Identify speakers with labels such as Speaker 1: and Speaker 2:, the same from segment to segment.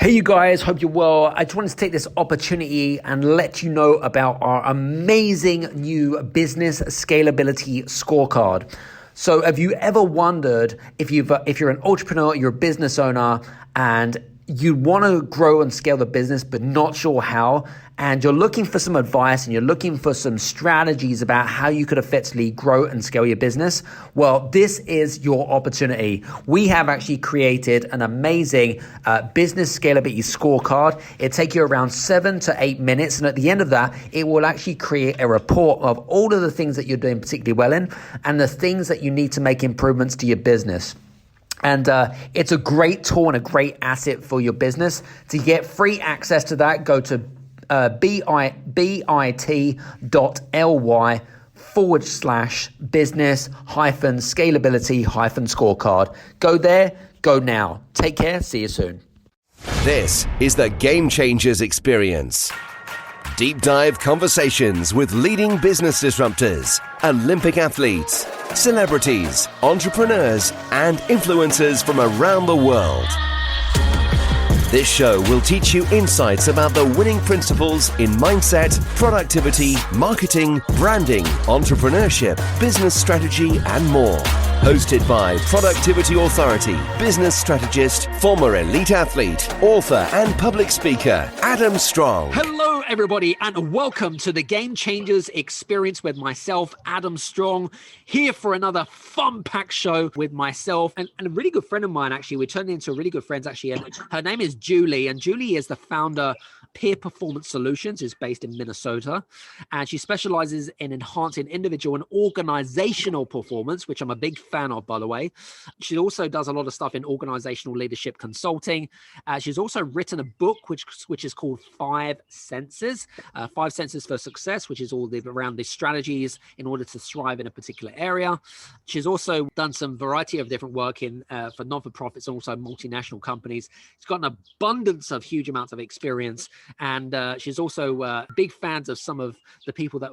Speaker 1: Hey, you guys, hope you're well. I just wanted to take this opportunity and let you know about our amazing new business scalability scorecard. So have you ever wondered if you're an entrepreneur, you're a business owner, and you want to grow and scale the business, but not sure how, and you're looking for some advice and you're looking for some strategies about how you could effectively grow and scale your business? Well, this is your opportunity. We have actually created an amazing business scalability scorecard. It'll take you around 7 to 8 minutes. And at the end of that, it will actually create a report of all of the things that you're doing particularly well in and the things that you need to make improvements to your business. And it's a great tool and a great asset for your business. To get free access to that, go to bit.ly/business-scalability-scorecard. Go there, go now. Take care, see you soon.
Speaker 2: This is the Game Changers Experience. Deep dive conversations with leading business disruptors, Olympic athletes, celebrities, entrepreneurs, and influencers from around the world. This show will teach you insights about the winning principles in mindset, productivity, marketing, branding, entrepreneurship, business strategy, and more. Hosted by Productivity Authority, business strategist, former elite athlete, author, and public speaker, Adam Strong.
Speaker 3: Hello, everybody, and welcome to the Game Changers Experience with myself, Adam Strong, here for another fun-packed show with myself and a really good friend of mine, actually. We're turning into really good friends, actually, and her name is Juli, and Juli is the founder Peer Performance Solutions, is based in Minnesota, and she specializes in enhancing individual and organizational performance, which I'm a big fan of, by the way. She also does a lot of stuff in organizational leadership consulting. She's also written a book which is called Five Senses for Success, which is all around the strategies in order to thrive in a particular area. She's also done some variety of different work in for non-for-profits and also multinational companies. She's got an abundance of huge amounts of experience. And she's also big fans of some of the people that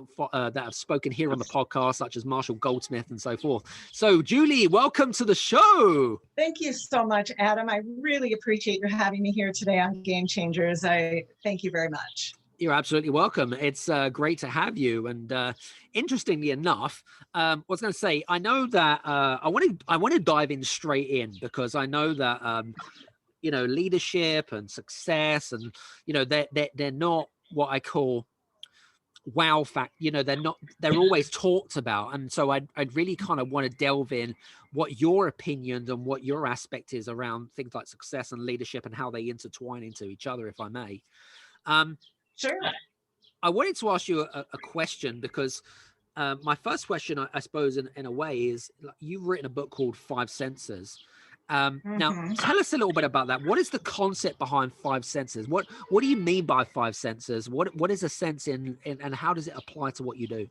Speaker 3: have spoken here on the podcast, such as Marshall Goldsmith and so forth. So, Juli, welcome to the show.
Speaker 4: Thank you so much, Adam. I really appreciate you having me here today on Game Changers. I thank you very much.
Speaker 3: You're absolutely welcome. It's great to have you. And interestingly enough, I was going to say, I know that I want to dive in straight in because I know that leadership and success, and they're not what I call wow fact. They're always talked about, and so I'd really kind of want to delve in what your opinion and what your aspect is around things like success and leadership and how they intertwine into each other, if I may.
Speaker 4: Sure.
Speaker 3: I wanted to ask you a question because my first question, I suppose, in a way, is you've written a book called Five Senses. Now, tell us a little bit about that. What is the concept behind Five Senses? What do you mean by Five Senses? What is a sense in and how does it apply to what you do?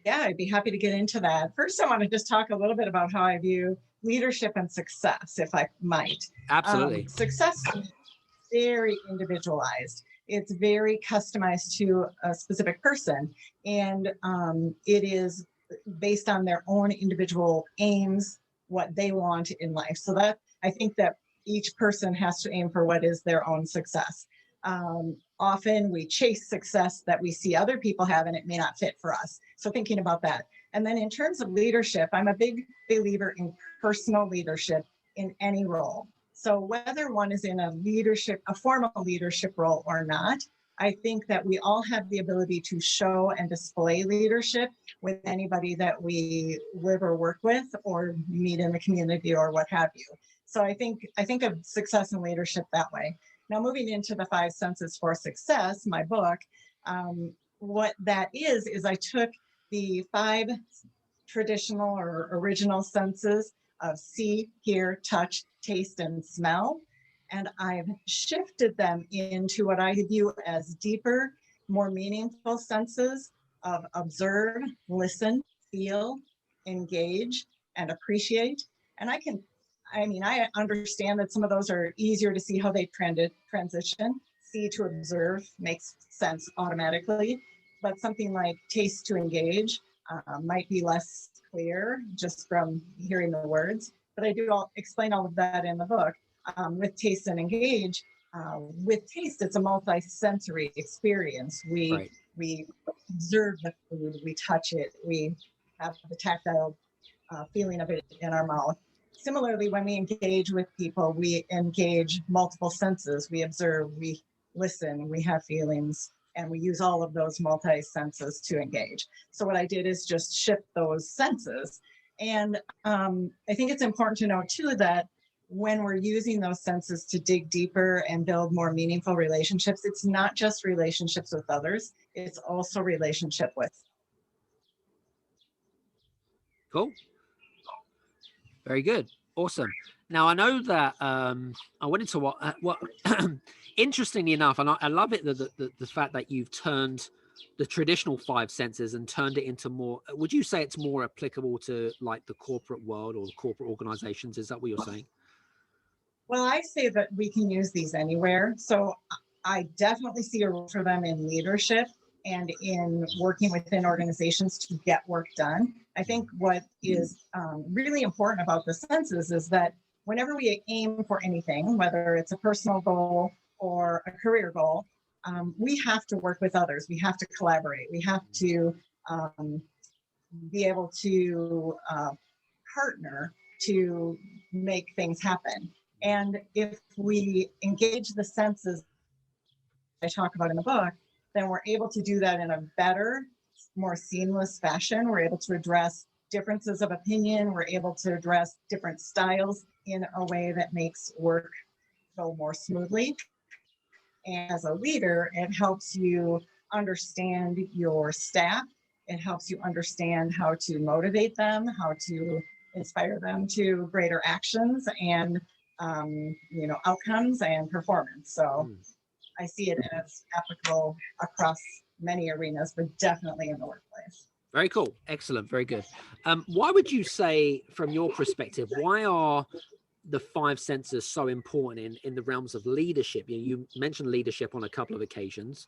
Speaker 4: Yeah, I'd be happy to get into that. First, I want to just talk a little bit about how I view leadership and success, if I might.
Speaker 3: Absolutely.
Speaker 4: Success is very individualized. It's very customized to a specific person, and it is based on their own individual aims, what they want in life. So that I think that each person has to aim for what is their own success. Often we chase success that we see other people have and it may not fit for us. So thinking about that. And then in terms of leadership, I'm a big believer in personal leadership in any role. So whether one is in a formal leadership role or not, I think that we all have the ability to show and display leadership with anybody that we live or work with or meet in the community or what have you. So I think of success and leadership that way. Now, moving into the Five Senses for Success, my book, what that is I took the 5 traditional or original senses of see, hear, touch, taste, and smell. And I've shifted them into what I view as deeper, more meaningful senses of observe, listen, feel, engage, and appreciate. And I understand that some of those are easier to see how they transition. See to observe makes sense automatically, but something like taste to engage might be less clear just from hearing the words. But I do explain all of that in the book. with taste and engage, with taste, it's a multi-sensory experience.
Speaker 3: Right.
Speaker 4: We observe the food, we touch it, we have the tactile feeling of it in our mouth. Similarly, when we engage with people, we engage multiple senses. We observe, we listen, we have feelings, and we use all of those multi-senses to engage. So what I did is just shift those senses. And I think it's important to know too that when we're using those senses to dig deeper and build more meaningful relationships, it's not just relationships with others, it's also relationship with.
Speaker 3: Cool. Very good. Awesome. Now, I know that I went into what interestingly enough, and I love it, the fact that you've turned the traditional five senses and turned it into more, would you say it's more applicable to like the corporate world or the corporate organizations? Is that what you're saying?
Speaker 4: Well, I say that we can use these anywhere. So I definitely see a role for them in leadership and in working within organizations to get work done. I think what is really important about the senses is that whenever we aim for anything, whether it's a personal goal or a career goal, we have to work with others. We have to collaborate. We have to be able to partner to make things happen. And if we engage the senses I talk about in the book, then we're able to do that in a better, more seamless fashion. We're able to address differences of opinion. We're able to address different styles in a way that makes work go more smoothly. And as a leader, it helps you understand your staff. It helps you understand how to motivate them, how to inspire them to greater actions and outcomes and performance. So I see it as applicable across many arenas, but definitely in the workplace.
Speaker 3: Very cool. Excellent. Very good. Why would you say, from your perspective, why are the five senses so important in the realms of leadership? You mentioned leadership on a couple of occasions.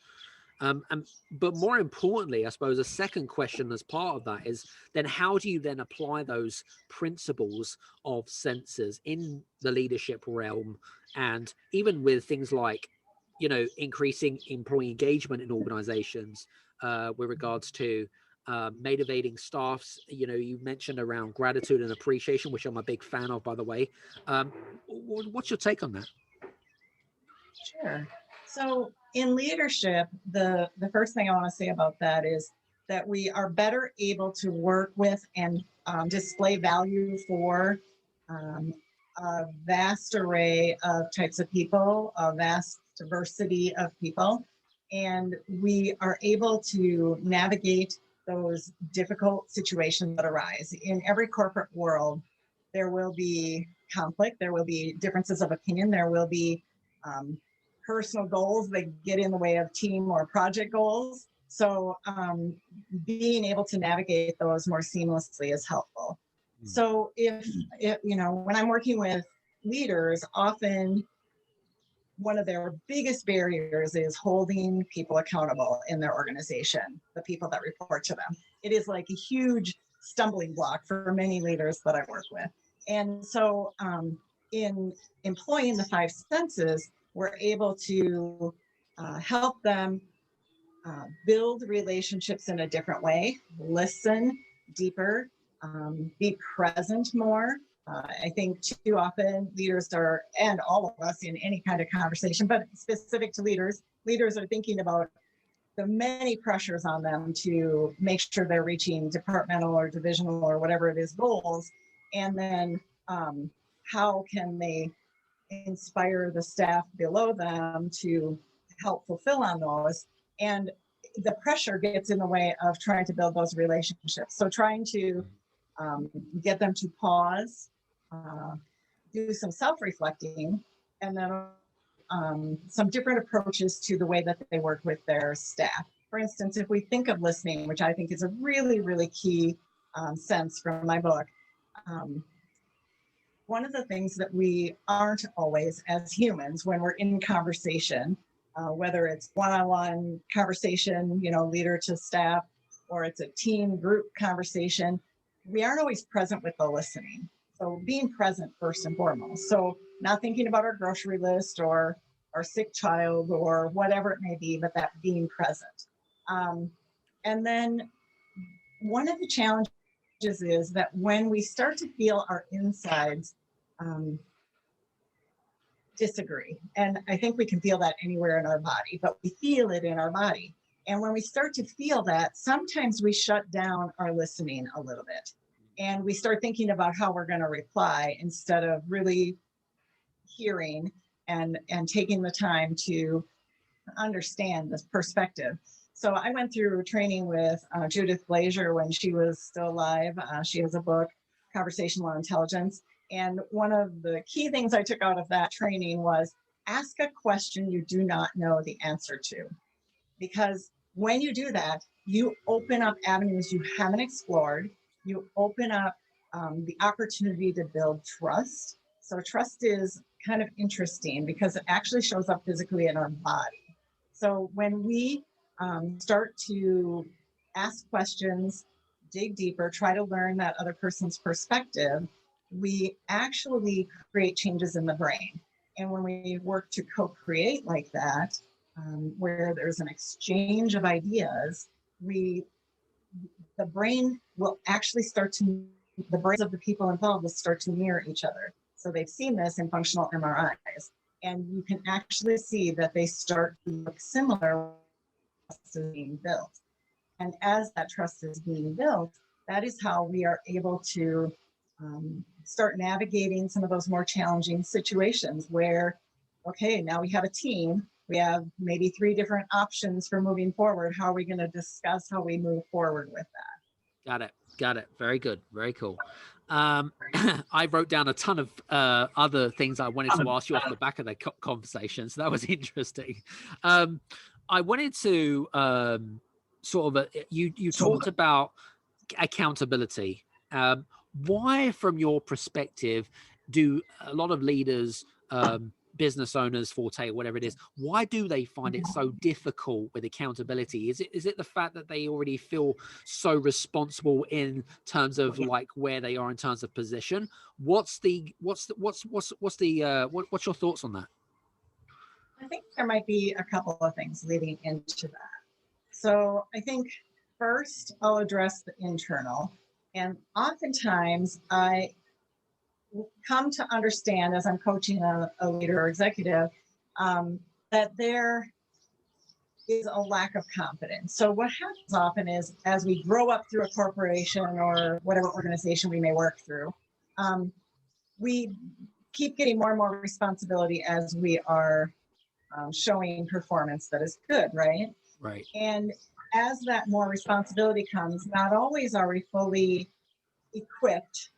Speaker 3: But more importantly, I suppose a second question as part of that is then how do you then apply those principles of senses in the leadership realm, and even with things like, increasing employee engagement in organizations with regards to motivating staffs. You mentioned around gratitude and appreciation, which I'm a big fan of, by the way. What's your take on that?
Speaker 4: Sure. So in leadership, the first thing I want to say about that is that we are better able to work with and display value for a vast array of types of people, a vast diversity of people, and we are able to navigate those difficult situations that arise. In every corporate world, there will be conflict, there will be differences of opinion, there will be personal goals that get in the way of team or project goals. So being able to navigate those more seamlessly is helpful. So if when I'm working with leaders, often one of their biggest barriers is holding people accountable in their organization, the people that report to them. It is like a huge stumbling block for many leaders that I work with. And so in employing the five senses, we're able to help them build relationships in a different way, listen deeper, be present more. I think too often leaders are, and all of us in any kind of conversation, but specific to leaders are thinking about the many pressures on them to make sure they're reaching departmental or divisional or whatever it is goals. And then how can they inspire the staff below them to help fulfill on those? And the pressure gets in the way of trying to build those relationships. So trying to get them to pause, do some self-reflecting, and then some different approaches to the way that they work with their staff. For instance, if we think of listening, which I think is a really, really key sense from my book, one of the things that we aren't always as humans when we're in conversation, whether it's one-on-one conversation, leader to staff, or it's a team group conversation, we aren't always present with the listening. So being present first and foremost. So not thinking about our grocery list or our sick child or whatever it may be, but that being present. And then one of the challenges is that when we start to feel our insides disagree, and I think we can feel that anywhere in our body, but we feel it in our body. And when we start to feel that, sometimes we shut down our listening a little bit and we start thinking about how we're going to reply instead of really hearing and taking the time to understand this perspective. So I went through training with Judith Glazier when she was still alive. She has a book, Conversational Intelligence. And one of the key things I took out of that training was ask a question you do not know the answer to. Because when you do that, you open up avenues you haven't explored. You open up the opportunity to build trust. So trust is kind of interesting because it actually shows up physically in our body. So when we start to ask questions, dig deeper, try to learn that other person's perspective, we actually create changes in the brain. And when we work to co-create like that, where there's an exchange of ideas, the brain will actually the brains of the people involved will start to mirror each other. So they've seen this in functional MRIs, and you can actually see that they start to look similar as being built. And as that trust is being built, that is how we are able to start navigating some of those more challenging situations where, okay, now we have a team. We have maybe 3 different options for moving forward. How are we going to discuss how we move forward with that?
Speaker 3: Got it. Very good. Very cool. I wrote down a ton of other things I wanted to ask you off the back of the conversation. So that was interesting. I wanted to you talked about accountability. Why, from your perspective, do a lot of leaders, business owners, Forte, whatever it is, why do they find it so difficult with accountability? Is it the fact that they already feel so responsible in terms of like where they are in terms of position? What's your thoughts on that?
Speaker 4: I think there might be a couple of things leading into that. So I think first I'll address the internal. And oftentimes I come to understand as I'm coaching a leader or executive that there is a lack of confidence. So what happens often is as we grow up through a corporation or whatever organization we may work through, we keep getting more and more responsibility as we are showing performance that is good, right?
Speaker 3: Right.
Speaker 4: And as that more responsibility comes, not always are we fully equipped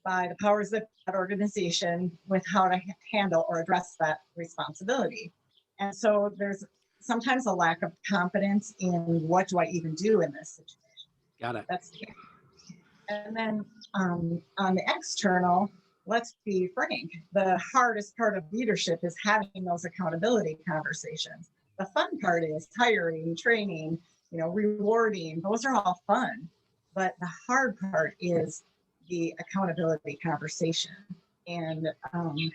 Speaker 4: by the powers of that organization with how to handle or address that responsibility. And so there's sometimes a lack of confidence in what do I even do in this situation.
Speaker 3: Got it.
Speaker 4: That's key. And then on the external, let's be frank, the hardest part of leadership is having those accountability conversations. The fun part is hiring, training, rewarding. Those are all fun. But the hard part is the accountability conversation and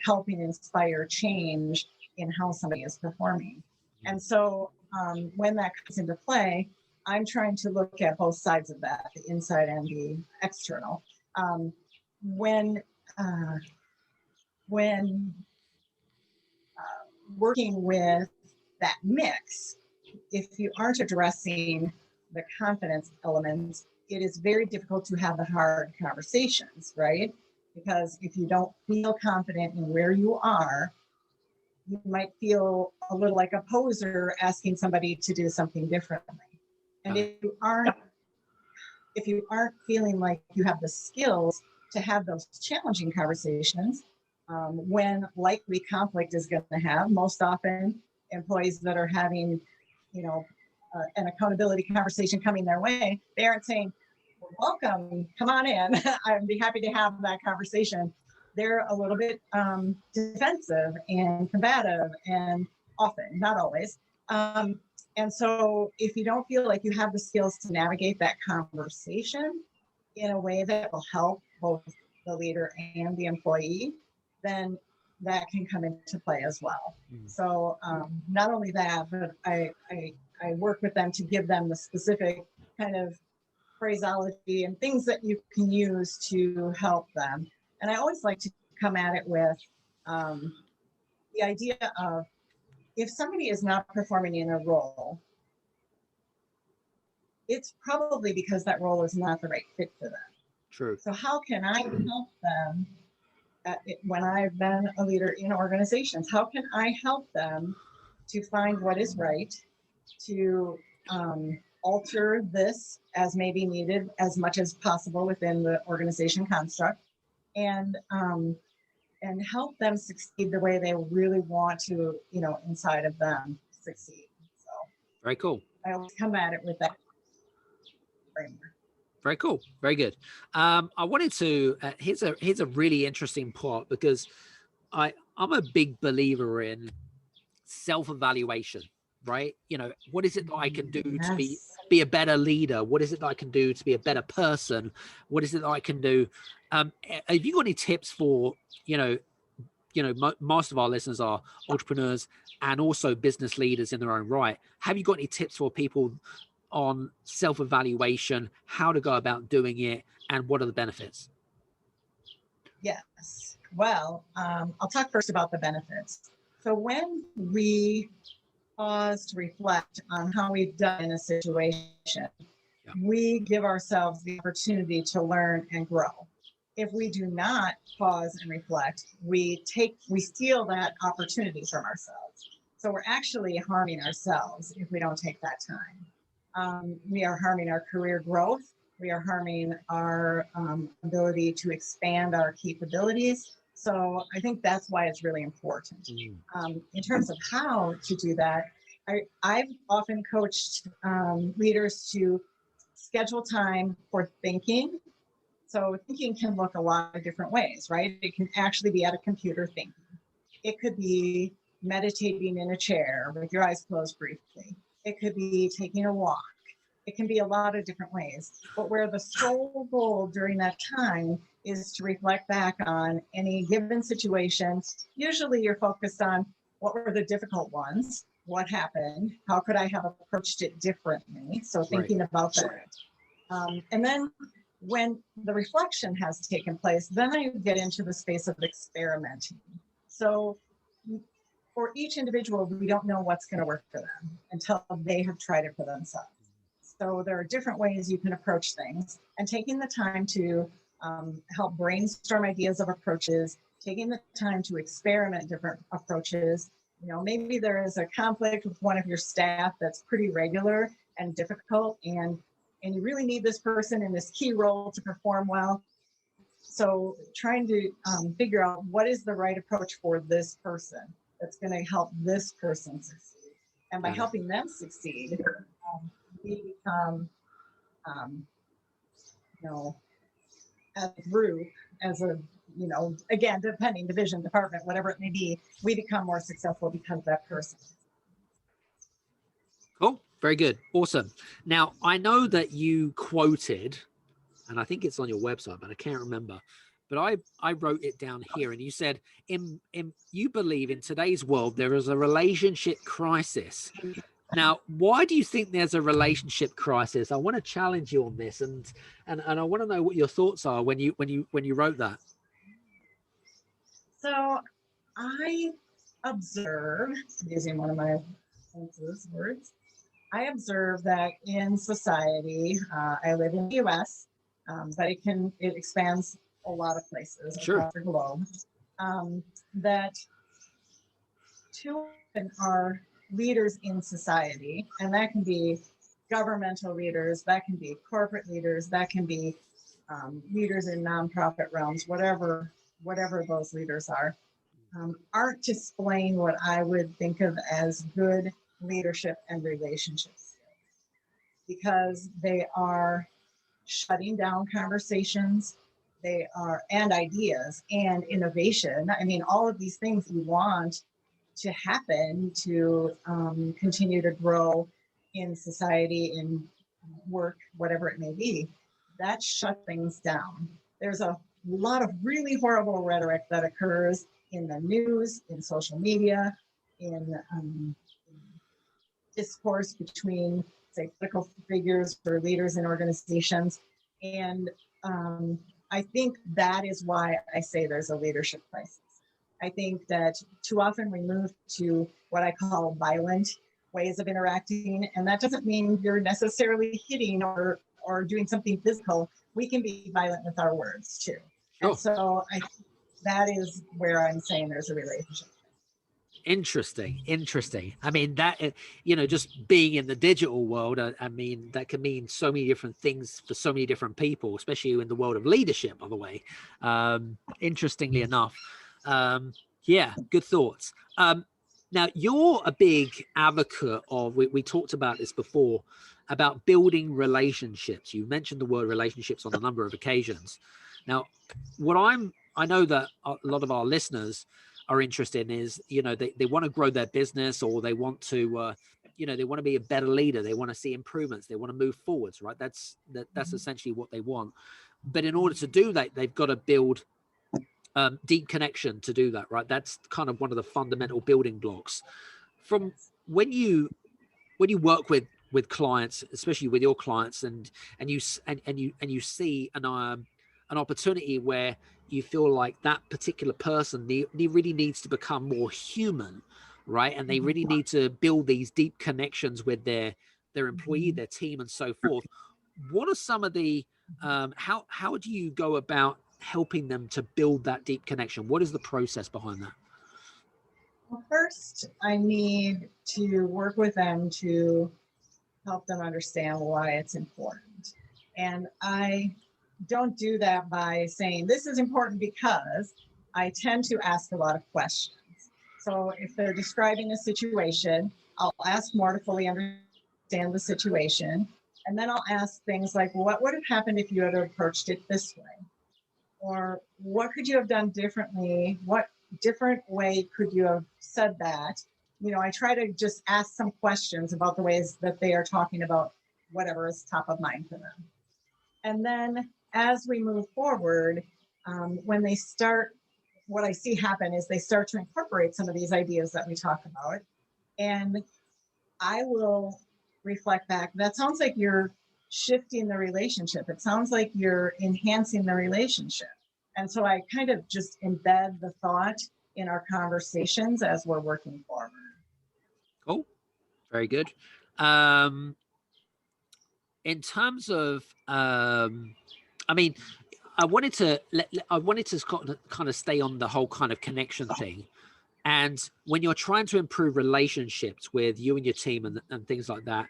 Speaker 4: helping inspire change in how somebody is performing. And so when that comes into play, I'm trying to look at both sides of that, the inside and the external. When working with that mix, if you aren't addressing the confidence elements, it is very difficult to have the hard conversations, right? Because if you don't feel confident in where you are, you might feel a little like a poser asking somebody to do something differently. And if you aren't feeling like you have the skills to have those challenging conversations, when likely conflict is going to have, most often employees that are having, an accountability conversation coming their way, they aren't saying, welcome, come on in. I'd be happy to have that conversation. They're a little bit defensive and combative, and often, not always. And so if you don't feel like you have the skills to navigate that conversation in a way that will help both the leader and the employee, then that can come into play as well. So not only that, but I work with them to give them the specific kind of phraseology and things that you can use to help them. And I always like to come at it with the idea of, if somebody is not performing in a role, it's probably because that role is not the right fit for them.
Speaker 3: True.
Speaker 4: So how can I help them when I've been a leader in organizations? How can I help them to find what is right, to alter this as may be needed as much as possible within the organization construct, and help them succeed the way they really want to, inside of them succeed. So
Speaker 3: Very cool.
Speaker 4: I always come at it with that framework.
Speaker 3: Very cool. Very good. I wanted to, here's a really interesting part, because I'm a big believer in self-evaluation, right? What is it that I can do to be a better leader? What is it that I can do to be a better person? What is it that I can do? Have you got any tips for, most of our listeners are entrepreneurs and also business leaders in their own right. Have you got any tips for people on self-evaluation, how to go about doing it, and what are the benefits?
Speaker 4: Yes. Well, I'll talk first about the benefits. So when we pause to reflect on how we've done in a situation, we give ourselves the opportunity to learn and grow. If we do not pause and reflect, we steal that opportunity from ourselves. So we're actually harming ourselves if we don't take that time. We are harming our career growth. We are harming our ability to expand our capabilities. So I think that's why it's really important. In terms of how to do that, I've often coached leaders to schedule time for thinking. So thinking can look a lot of different ways, right? It can actually be at a computer thinking. It could be meditating in a chair with your eyes closed briefly. It could be taking a walk. It can be a lot of different ways. But where the sole goal during that time is to reflect back on any given situation. Usually you're focused on what were the difficult ones, what happened, how could I have approached it differently? So thinking about that. And then when the reflection has taken place, then I get into the space of experimenting. So for each individual, we don't know what's going to work for them until they have tried it for themselves. So there are different ways you can approach things, and taking the time to help brainstorm ideas of approaches, taking the time to experiment different approaches. Maybe there is a conflict with one of your staff that's pretty regular and difficult, and you really need this person in this key role to perform well. So trying to figure out what is the right approach for this person that's going to help this person succeed. And by helping them succeed, we become, as a group, again, depending, division, department, whatever it may be, we become more successful because of that person.
Speaker 3: Cool. Very good. Awesome. Now, I know that you quoted, and I think it's on your website, but I can't remember, but I wrote it down here, and you said, you believe in today's world, there is a relationship crisis. Now, why do you think there's a relationship crisis? I want to challenge you on this, and I want to know what your thoughts are when you wrote that.
Speaker 4: So I observe, using one of my words, I observe that in society, I live in the US, but it expands a lot of places across the globe, that too often are leaders in society, and that can be governmental leaders, that can be corporate leaders, that can be leaders in nonprofit realms, whatever those leaders are, aren't displaying what I would think of as good leadership and relationships, because they are shutting down conversations, and ideas and innovation. I mean, all of these things we want to happen to continue to grow in society, in work, whatever it may be, that shut things down. There's a lot of really horrible rhetoric that occurs in the news, in social media, in discourse between, say, political figures or leaders in organizations. And I think that is why I say there's a leadership crisis. I think that too often we move to what I call violent ways of interacting. And that doesn't mean you're necessarily hitting or doing something physical. We can be violent with our words too.
Speaker 3: Sure.
Speaker 4: And so I think that is where I'm saying there's a relationship.
Speaker 3: Interesting. I mean, that, just being in the digital world, I mean, that can mean so many different things for so many different people, especially in the world of leadership, by the way. Interestingly enough. Yeah, good thoughts. Now, you're a big advocate of, we talked about this before, about building relationships. You mentioned the word relationships on a number of occasions. Now, I know that a lot of our listeners are interested in is, they want to grow their business, or they want to, they want to be a better leader. They want to see improvements. They want to move forwards, right? That's essentially what they want. But in order to do that, they've got to build deep connection to do that, right? That's kind of one of the fundamental building blocks. From when you work with clients, especially with your clients, and you see an opportunity where you feel like that particular person really needs to become more human, right? And they really need to build these deep connections with their employee, their team, and so forth. What are some of the how do you go about helping them to build that deep connection? What is the process behind that?
Speaker 4: Well, first, I need to work with them to help them understand why it's important. And I don't do that by saying, this is important because. I tend to ask a lot of questions. So if they're describing a situation, I'll ask more to fully understand the situation. And then I'll ask things like, what would have happened if you had approached it this way? Or what could you have done differently? What different way could you have said that? I try to just ask some questions about the ways that they are talking about whatever is top of mind for them. And then as we move forward, when they start, what I see happen is they start to incorporate some of these ideas that we talk about. And I will reflect back, that sounds like you're shifting the relationship. It sounds like you're enhancing the relationship. And so I kind of just embed the thought in our conversations as we're working forward.
Speaker 3: Cool. Very good. In terms of, I mean, I wanted to kind of stay on the whole kind of connection thing. And when you're trying to improve relationships with you and your team and things like that,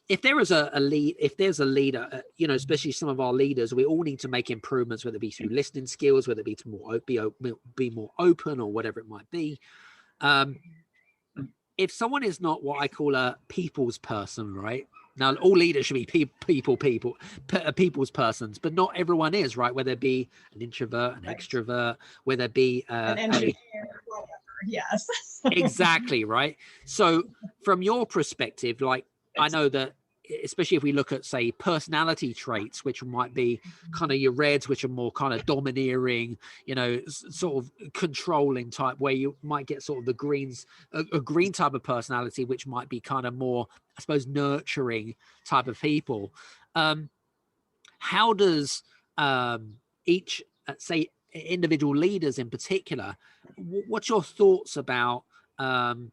Speaker 3: if there is a lead, if there's a leader, especially some of our leaders, we all need to make improvements, whether it be through listening skills, whether it be to be more open, or whatever it might be. If someone is not what I call a people's person, right? Now, all leaders should be people's persons, but not everyone is, right? Whether it be an introvert, an extrovert, whether it be
Speaker 4: an engineer, whatever. Yes.
Speaker 3: Exactly, right? So from your perspective, like, I know that, especially if we look at, say, personality traits, which might be kind of your reds, which are more kind of domineering, sort of controlling type, where you might get sort of the greens, a green type of personality, which might be kind of more, I suppose, nurturing type of people. How does each, say, individual leaders in particular, what's your thoughts about, the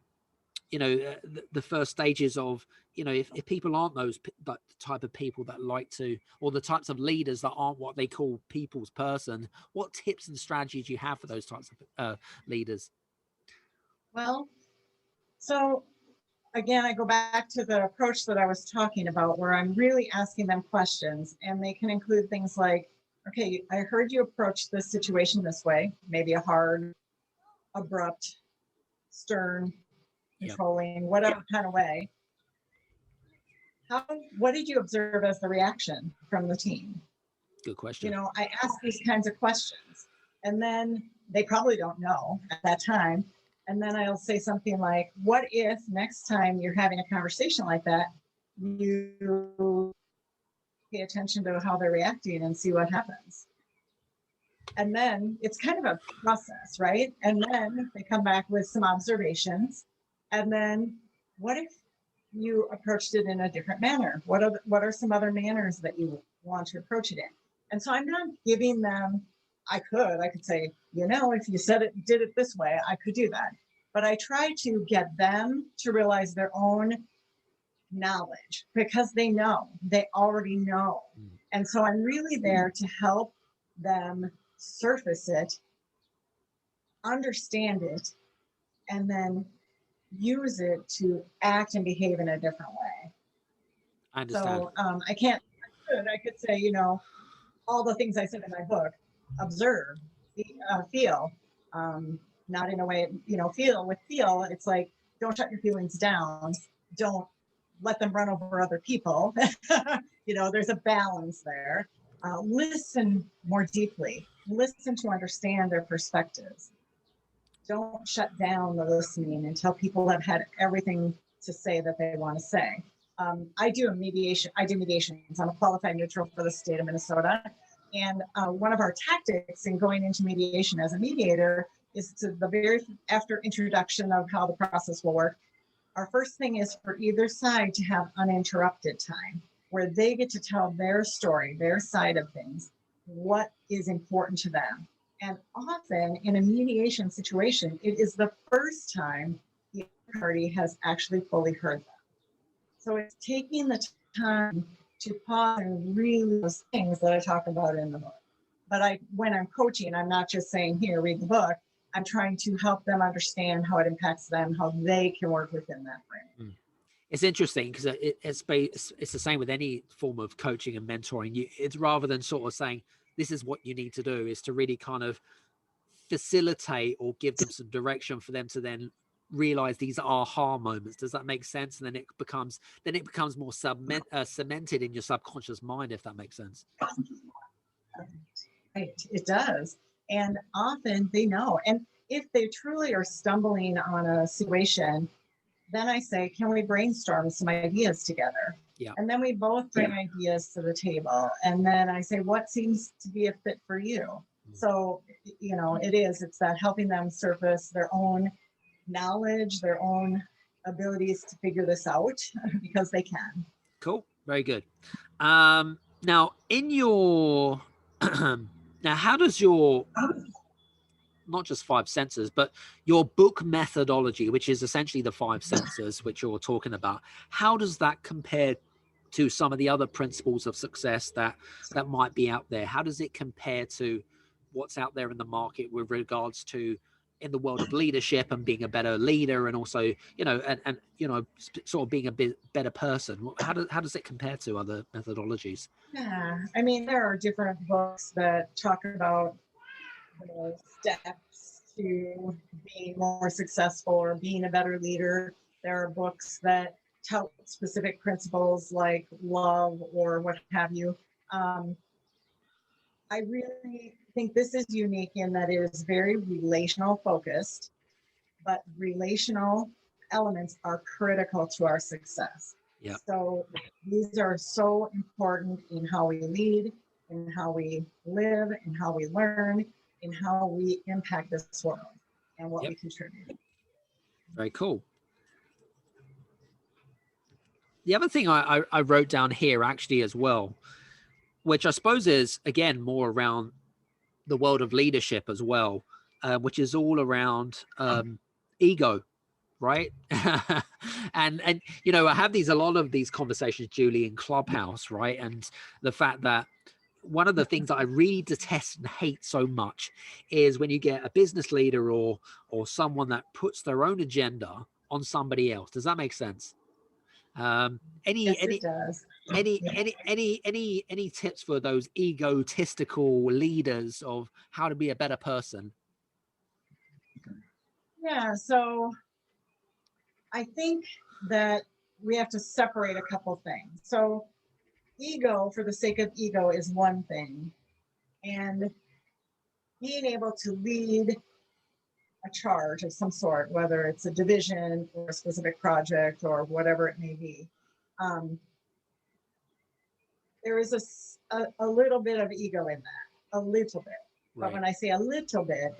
Speaker 3: first stages of, if people aren't those that type of people that like to, or the types of leaders that aren't what they call people's person, what tips and strategies do you have for those types of leaders?
Speaker 4: Well, so again, I go back to the approach that I was talking about, where I'm really asking them questions, and they can include things like, okay, I heard you approach this situation this way, maybe a hard, abrupt, stern, controlling, whatever kind of way. What did you observe as the reaction from the team?
Speaker 3: Good question.
Speaker 4: I ask these kinds of questions, and then they probably don't know at that time. And then I'll say something like, what if next time you're having a conversation like that, you pay attention to how they're reacting and see what happens? And then it's kind of a process, right? And then they come back with some observations. And then what if you approached it in a different manner? What are some other manners that you want to approach it in? And so I'm not giving them, I could say, if you did it this way, I could do that. But I try to get them to realize their own knowledge, because they already know. And so I'm really there to help them surface it, understand it, and then use it to act and behave in a different way.
Speaker 3: I understand.
Speaker 4: So I could say, all the things I said in my book: observe, feel, not in a way, feel. It's like, don't shut your feelings down. Don't let them run over other people. There's a balance there. Listen more deeply. Listen to understand their perspectives. Don't shut down the listening until people have had everything to say that they want to say. I do mediations. I'm a qualified neutral for the state of Minnesota. And one of our tactics in going into mediation as a mediator is after introduction of how the process will work, our first thing is for either side to have uninterrupted time where they get to tell their story, their side of things, what is important to them. And often in a mediation situation, it is the first time the other party has actually fully heard them. So it's taking the time to pause and really those things that I talk about in the book. But when I'm coaching, I'm not just saying, here, read the book. I'm trying to help them understand how it impacts them, how they can work within that frame.
Speaker 3: It's interesting because it's the same with any form of coaching and mentoring. It's rather than sort of saying, this is what you need to do, is to really kind of facilitate or give them some direction for them to then realize these aha moments. Does that make sense? And then it becomes more cemented in your subconscious mind, if that makes sense.
Speaker 4: Right, it does. And often they know. And if they truly are stumbling on a situation, then I say, can we brainstorm some ideas together?
Speaker 3: Yeah.
Speaker 4: And then we both bring ideas to the table. And then I say, what seems to be a fit for you? So, it's that helping them surface their own knowledge, their own abilities to figure this out, because they can.
Speaker 3: Cool. Very good. Now, in your now, how does your not just 5 senses, but your book methodology, which is essentially the 5 senses which you're talking about, how does that compare to some of the other principles of success that might be out there? How does it compare to what's out there in the market with regards to in the world of leadership and being a better leader, and also sort of being a bit better person? How does it compare to other methodologies?
Speaker 4: Yeah, I mean, there are different books that talk about the steps to being more successful or being a better leader. There are books that tout specific principles like love or what have you. I really think this is unique in that it is very relational focused, but relational elements are critical to our success.
Speaker 3: Yeah.
Speaker 4: So these are so important in how we lead, in how we live, in how we learn, in how we impact this world and what we contribute.
Speaker 3: Very cool. The other thing I wrote down here actually as well, which I suppose is, again, more around the world of leadership as well, which is all around ego, right? and I have a lot of these conversations, Julie, in Clubhouse, right? And the fact that one of the things that I really detest and hate so much is when you get a business leader or someone that puts their own agenda on somebody else. Does that make sense?
Speaker 4: It does.
Speaker 3: Any tips for those egotistical leaders of how to be a better person?
Speaker 4: Yeah, so I think that we have to separate a couple things. So ego, for the sake of ego, is one thing. And being able to lead a charge of some sort, whether it's a division or a specific project or whatever it may be, there is a little bit of ego in that, a little bit. But when I say a little bit,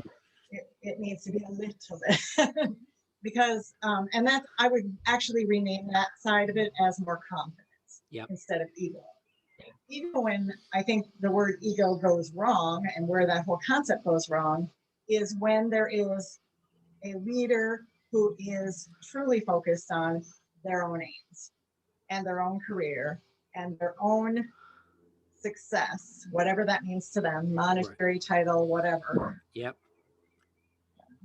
Speaker 4: it needs to be a little bit. Because, and that I would actually rename that side of it as more confidence instead of ego. Even when I think the word ego goes wrong and where that whole concept goes wrong is when there is a leader who is truly focused on their own aims and their own career and their own success, whatever that means to them, monetary title, whatever.
Speaker 3: Yep.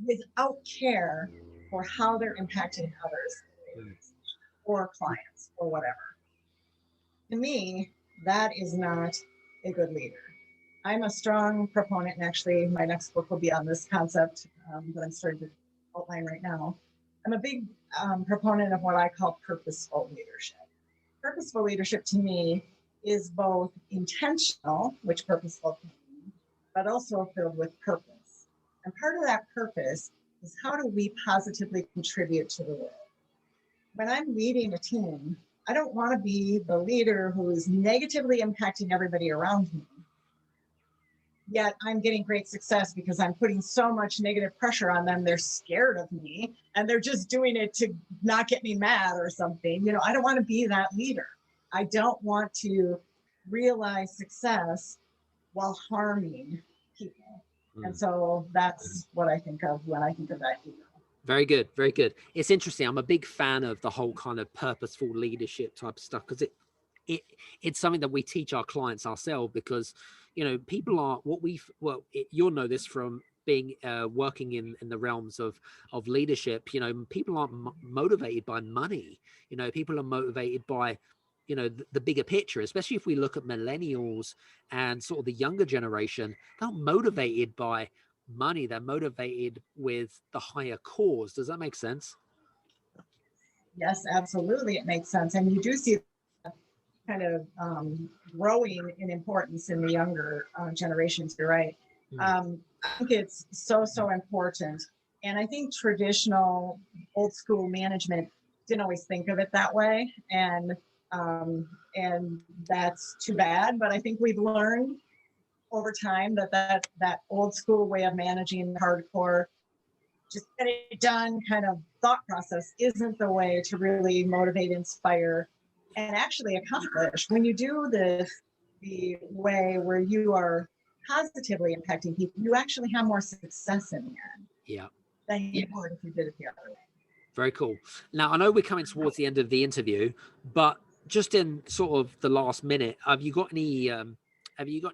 Speaker 4: Without care for how they're impacting others or clients or whatever. To me, that is not a good leader. I'm a strong proponent, and actually my next book will be on this concept that I'm starting to outline right now. I'm a big proponent of what I call purposeful leadership. Purposeful leadership to me is both intentional, which purposeful can be, but also filled with purpose. And part of that purpose is how do we positively contribute to the world? When I'm leading a team, I don't want to be the leader who is negatively impacting everybody around me. Yet I'm getting great success because I'm putting so much negative pressure on them. They're scared of me and they're just doing it to not get me mad or something. You know, I don't want to be that leader. I don't want to realize success while harming people. And so that's what I think of when I think of that ego.
Speaker 3: Very good. Very good. It's interesting. I'm a big fan of the whole kind of purposeful leadership type of stuff because it's something that we teach our clients ourselves because, you know, people are you'll know this from being working in the realms of leadership. You know, people aren't motivated by money. You know, people are motivated by, you know, the bigger picture, especially if we look at millennials and sort of the younger generation. They're not motivated by money. They're motivated with the higher cause. Does that make sense?
Speaker 4: Yes, absolutely. It makes sense. And you do see kind of growing in importance in the younger generations. You're right. I think it's so important. And I think traditional old school management didn't always think of it that way. And that's too bad. But I think we've learned over time that old school way of managing hardcore, just get it done kind of thought process isn't the way to really motivate, inspire, and actually accomplish. When you do this the way where you are positively impacting people, you actually have more success in the end.
Speaker 3: Yeah.
Speaker 4: Than you would if you did it the other way.
Speaker 3: Very cool. Now, I know we're coming towards the end of the interview, but just in sort of the last minute, have you got any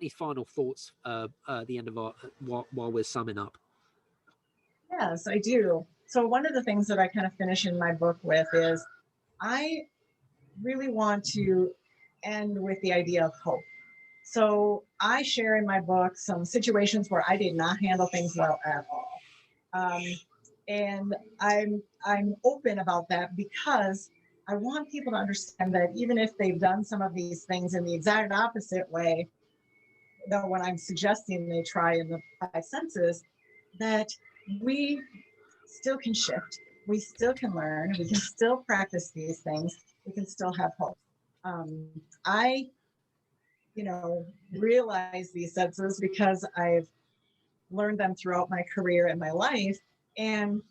Speaker 3: final thoughts at the end of while we're summing up?
Speaker 4: Yes, I do. So one of the things that I kind of finish in my book with is I really want to end with the idea of hope. So I share in my book some situations where I did not handle things well at all. And I'm open about that because I want people to understand that even if they've done some of these things in the exact opposite way, though when I'm suggesting they try in the 5 senses, that we still can shift, we still can learn, we can still practice these things, we can still have hope. I, realize these senses because I've learned them throughout my career and my life, and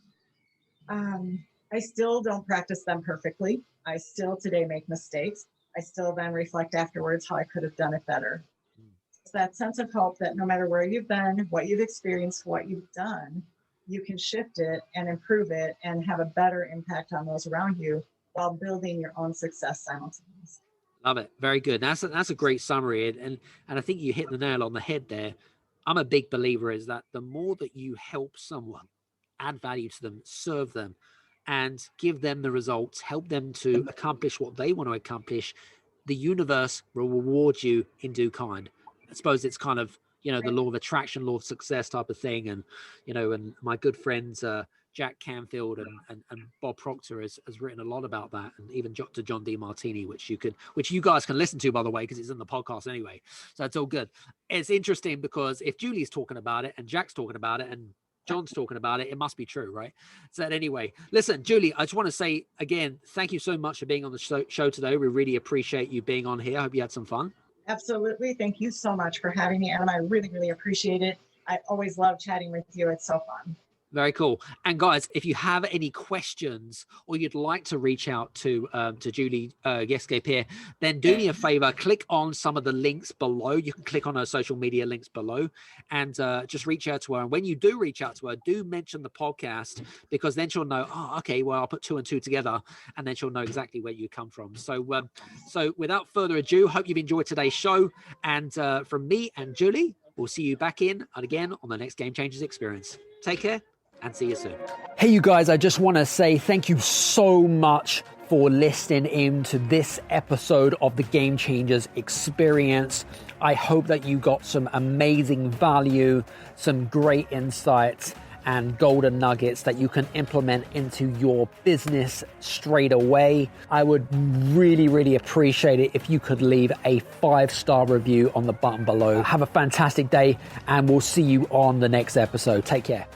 Speaker 4: I still don't practice them perfectly. I still today make mistakes. I still then reflect afterwards how I could have done it better. It's that sense of hope that no matter where you've been, what you've experienced, what you've done, you can shift it and improve it and have a better impact on those around you while building your own success simultaneously.
Speaker 3: Love it. Very good. That's a great summary. And I think you hit the nail on the head there. I'm a big believer is that the more that you help someone, add value to them, serve them, and give them the results, help them to accomplish what they want to accomplish, the universe will reward you in due kind. I suppose it's kind of, the law of attraction, law of success type of thing. And, and my good friends, Jack Canfield and Bob Proctor has written a lot about that. And even Dr. John DeMartini, which you guys can listen to, by the way, because it's in the podcast anyway. So it's all good. It's interesting because if Julie's talking about it and Jack's talking about it and John's talking about it, it must be true, right? So anyway, listen, Julie, I just want to say again, thank you so much for being on the show today. We really appreciate you being on here. I hope you had some fun.
Speaker 4: Absolutely. Thank you so much for having me, Adam. I really, really appreciate it. I always love chatting with you. It's so fun.
Speaker 3: Very cool. And guys, if you have any questions or you'd like to reach out to Juli Geske-Peer, then do me a favor, click on some of the links below. You can click on her social media links below and just reach out to her. And when you do reach out to her, do mention the podcast, because then she'll know, oh, okay, well, I'll put 2 and 2 together, and then she'll know exactly where you come from. So without further ado, hope you've enjoyed today's show. And from me and Juli, we'll see you back in and again on the next Game Changers Experience. Take care. And see you soon.
Speaker 1: Hey, you guys, I just want to say thank you so much for listening in to this episode of the Game Changers Experience. I hope that you got some amazing value, some great insights, and golden nuggets that you can implement into your business straight away. I would really, really appreciate it if you could leave a 5-star review on the button below. Have a fantastic day, and we'll see you on the next episode. Take care.